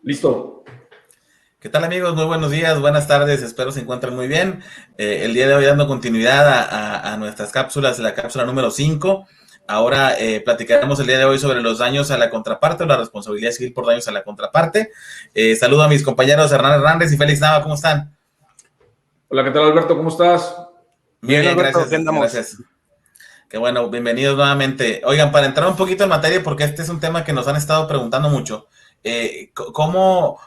Listo. ¿Qué tal, amigos? Muy buenos días, buenas tardes, espero se encuentren muy bien. El día de hoy dando continuidad a nuestras cápsulas, la cápsula número 5. Ahora platicaremos el día de hoy sobre los daños a la contraparte o la responsabilidad civil por daños a la contraparte. Saludo a mis compañeros Hernán Hernández y Félix Nava, ¿cómo están? Hola, ¿qué tal, Alberto? ¿Cómo estás? Muy Bien, bien, Alberto, gracias, ¿qué andamos? gracias. Qué bueno, bienvenidos nuevamente. Oigan, para entrar un poquito en materia, porque este es un tema que nos han estado preguntando mucho, ¿cómo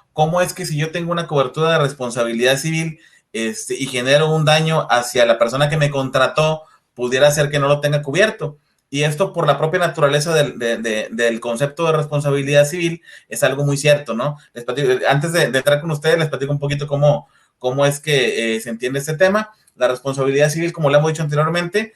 es que si yo tengo una cobertura de responsabilidad civil y genero un daño hacia la persona que me contrató, pudiera ser que no lo tenga cubierto? Y esto por la propia naturaleza del concepto de responsabilidad civil es algo muy cierto, ¿no? Antes de entrar con ustedes, les platico un poquito cómo es que se entiende este tema. La responsabilidad civil, como le hemos dicho anteriormente,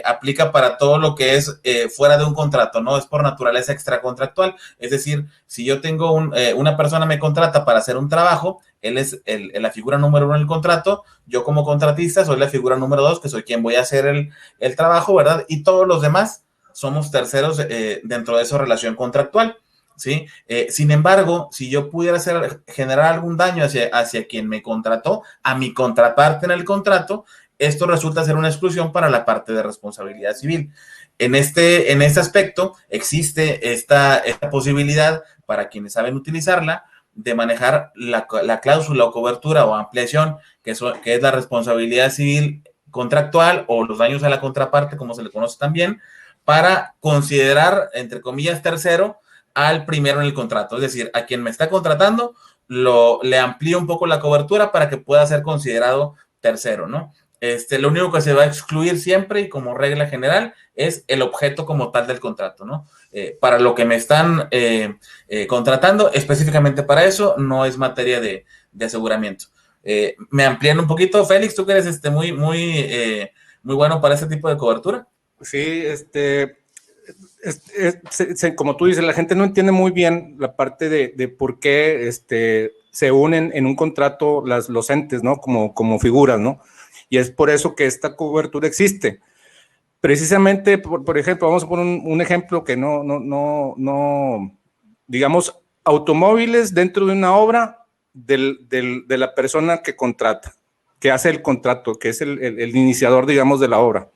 aplica para todo lo que es fuera de un contrato, ¿no? Es por naturaleza extracontractual. Es decir, si yo tengo una persona me contrata para hacer un trabajo, él es la figura número 1 en el contrato, yo como contratista soy la figura número 2, que soy quien voy a hacer el trabajo, ¿verdad? Y todos los demás somos terceros dentro de esa relación contractual. ¿Sí? Sin embargo, si yo pudiera generar algún daño hacia quien me contrató, a mi contraparte en el contrato, esto resulta ser una exclusión para la parte de responsabilidad civil. En este aspecto existe esta posibilidad para quienes saben utilizarla de manejar la cláusula o cobertura o ampliación, que es la responsabilidad civil contractual o los daños a la contraparte, como se le conoce también, para considerar, entre comillas, tercero al primero en el contrato. Es decir, a quien me está contratando le amplío un poco la cobertura para que pueda ser considerado tercero, ¿no? Lo único que se va a excluir siempre y como regla general es el objeto como tal del contrato, ¿no? Para lo que me están contratando, específicamente para eso, no es materia de aseguramiento. ¿Me amplían un poquito, Félix? ¿Tú que eres muy bueno para este tipo de cobertura? Sí, como tú dices, la gente no entiende muy bien la parte de por qué se unen en un contrato los entes, ¿no? Como figuras, ¿no? Y es por eso que esta cobertura existe. Precisamente, por ejemplo, vamos a poner un ejemplo que no, digamos, automóviles dentro de una obra de la persona que contrata, que hace el contrato, que es el iniciador, digamos, de la obra.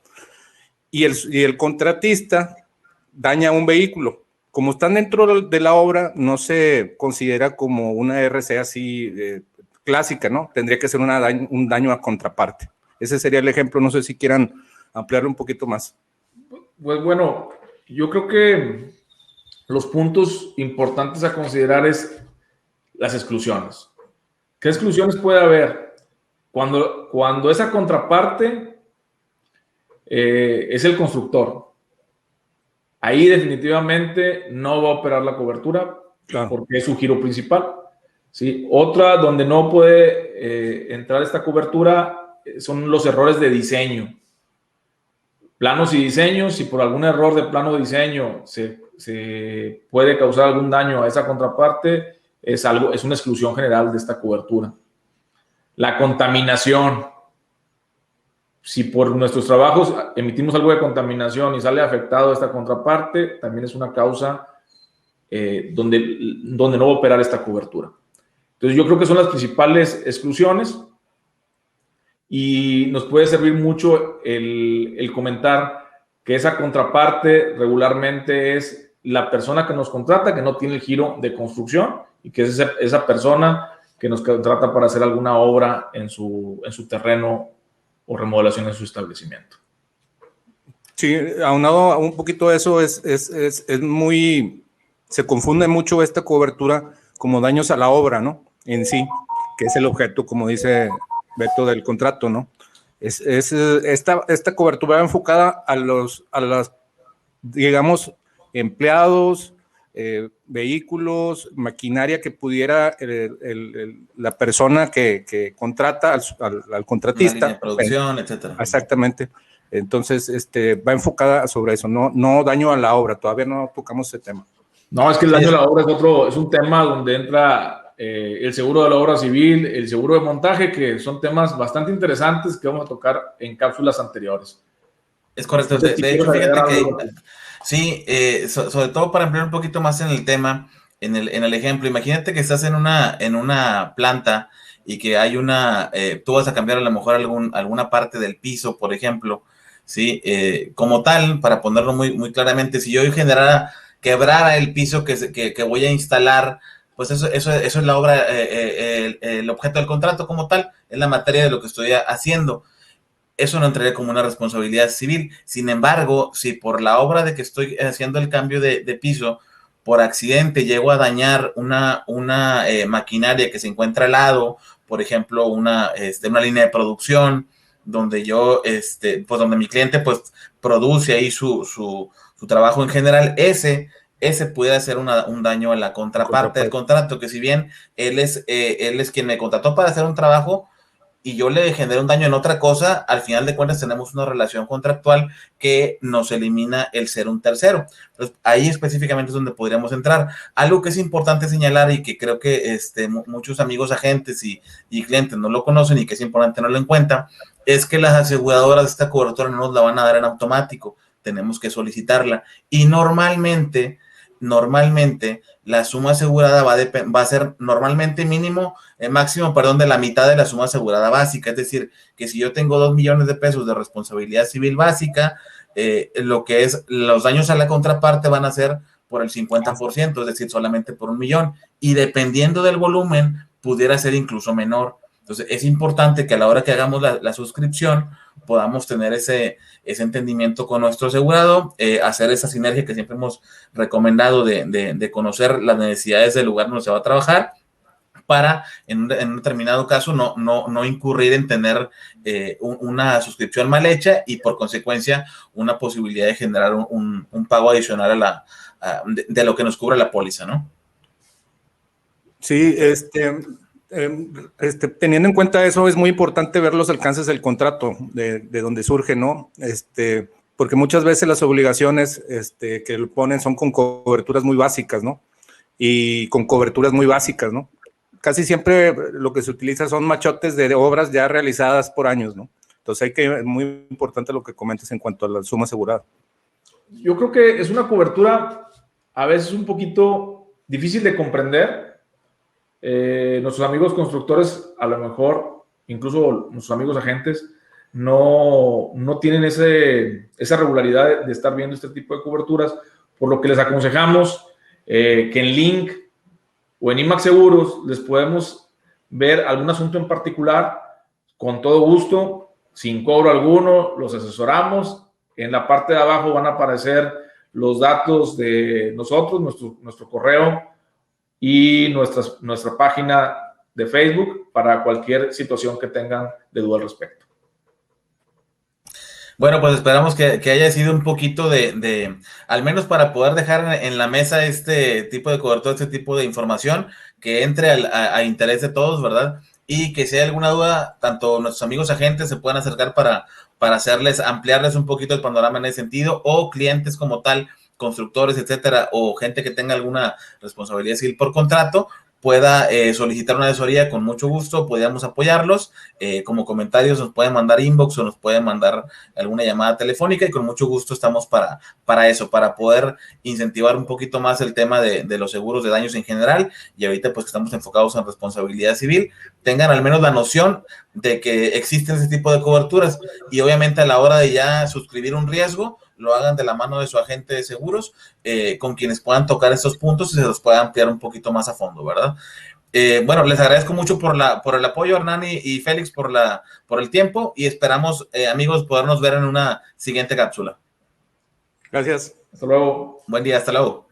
Y el contratista daña un vehículo. Como están dentro de la obra, no se considera como una RC así clásica, ¿no? Tendría que ser un daño a contraparte. Ese sería el ejemplo. No sé si quieran ampliarlo un poquito más. Pues bueno, yo creo que los puntos importantes a considerar es las exclusiones. ¿Qué exclusiones puede haber? Cuando esa contraparte es el constructor. Ahí definitivamente no va a operar la cobertura, claro, porque es su giro principal. ¿Sí? Otra donde no puede entrar esta cobertura son los errores de diseño. Planos y diseños, si por algún error de plano de diseño se puede causar algún daño a esa contraparte, es una exclusión general de esta cobertura. La contaminación. Si por nuestros trabajos emitimos algo de contaminación y sale afectado esta contraparte, también es una causa donde no va a operar esta cobertura. Entonces, yo creo que son las principales exclusiones y nos puede servir mucho el comentar que esa contraparte regularmente es la persona que nos contrata, que no tiene el giro de construcción y que es esa persona que nos contrata para hacer alguna obra en su terreno o remodelación en su establecimiento. Sí, aunado a un poquito de eso, se confunde mucho esta cobertura como daños a la obra, ¿no? En sí, que es el objeto, como dice Beto, del contrato, ¿no? Esta cobertura enfocada a los, digamos, empleados, vehículos, maquinaria que pudiera la persona que contrata al contratista. Una línea de producción, etcétera. Exactamente. Entonces, va enfocada sobre eso, no daño a la obra. Todavía no tocamos ese tema. No, es que el daño a la obra es un tema donde entra el seguro de la obra civil, el seguro de montaje, que son temas bastante interesantes que vamos a tocar en cápsulas anteriores. Es correcto. De hecho, fíjate que sí, sobre todo para ampliar un poquito más en el tema, en el ejemplo, imagínate que estás en una planta y que hay tú vas a cambiar a lo mejor alguna parte del piso, por ejemplo, ¿sí? Como tal, para ponerlo muy, muy claramente, si yo quebrara el piso que voy a instalar, pues eso es la obra, el objeto del contrato como tal, es la materia de lo que estoy haciendo. Eso no entraría como una responsabilidad civil. Sin embargo, si por la obra de que estoy haciendo el cambio de piso, por accidente llego a dañar una maquinaria que se encuentra al lado, por ejemplo, una línea de producción, donde pues donde mi cliente pues produce ahí su trabajo en general, ese puede hacer un daño a la contraparte del contrato, que si bien él es quien me contrató para hacer un trabajo, y yo le generé un daño en otra cosa, al final de cuentas tenemos una relación contractual que nos elimina el ser un tercero. Entonces, ahí específicamente es donde podríamos entrar. Algo que es importante señalar y que creo que muchos amigos agentes y clientes no lo conocen y que es importante tenerlo en cuenta, es que las aseguradoras de esta cobertura no nos la van a dar en automático, tenemos que solicitarla. Y normalmente la suma asegurada va a ser normalmente máximo, de la mitad de la suma asegurada básica. Es decir, que si yo tengo 2 millones de pesos de responsabilidad civil básica, lo que es los daños a la contraparte van a ser por el 50%, es decir, solamente por 1 millón. Y dependiendo del volumen, pudiera ser incluso menor. Entonces, es importante que a la hora que hagamos la suscripción, podamos tener ese entendimiento con nuestro asegurado, hacer esa sinergia que siempre hemos recomendado de conocer las necesidades del lugar donde se va a trabajar, para en un determinado caso no incurrir en tener una suscripción mal hecha y por consecuencia una posibilidad de generar un pago adicional de lo que nos cubre la póliza, ¿no? Sí, teniendo en cuenta eso, es muy importante ver los alcances del contrato, de donde surge, ¿no? Porque muchas veces las obligaciones que lo ponen son con coberturas muy básicas, ¿no? Y con coberturas muy básicas, ¿no? Casi siempre lo que se utiliza son machotes de obras ya realizadas por años, ¿no? Entonces es muy importante lo que comentas en cuanto a la suma asegurada. Yo creo que es una cobertura a veces un poquito difícil de comprender. Nuestros amigos constructores, a lo mejor, incluso nuestros amigos agentes, no tienen esa regularidad de estar viendo este tipo de coberturas, por lo que les aconsejamos que en Link o en IMAX Seguros les podemos ver algún asunto en particular, con todo gusto, sin cobro alguno, los asesoramos. En la parte de abajo van a aparecer los datos de nosotros, nuestro correo y nuestra página de Facebook para cualquier situación que tengan de duda al respecto. Bueno, pues esperamos que haya sido un poquito al menos para poder dejar en la mesa este tipo de cobertura, este tipo de información, que entre a interés de todos, ¿verdad? Y que si hay alguna duda, tanto nuestros amigos agentes se puedan acercar para ampliarles un poquito el panorama en ese sentido, o clientes como tal, constructores, etcétera, o gente que tenga alguna responsabilidad civil por contrato, pueda solicitar una asesoría con mucho gusto, podríamos apoyarlos. Como comentarios nos pueden mandar inbox o nos pueden mandar alguna llamada telefónica y con mucho gusto estamos para eso, para poder incentivar un poquito más el tema de los seguros de daños en general, y ahorita pues que estamos enfocados en responsabilidad civil, tengan al menos la noción de que existen ese tipo de coberturas y obviamente a la hora de ya suscribir un riesgo, lo hagan de la mano de su agente de seguros, con quienes puedan tocar estos puntos y se los pueda ampliar un poquito más a fondo, ¿verdad? Bueno, les agradezco mucho por el apoyo, Hernán y Félix, por el tiempo, y esperamos, amigos, podernos ver en una siguiente cápsula. Gracias. Hasta luego. Buen día, hasta luego.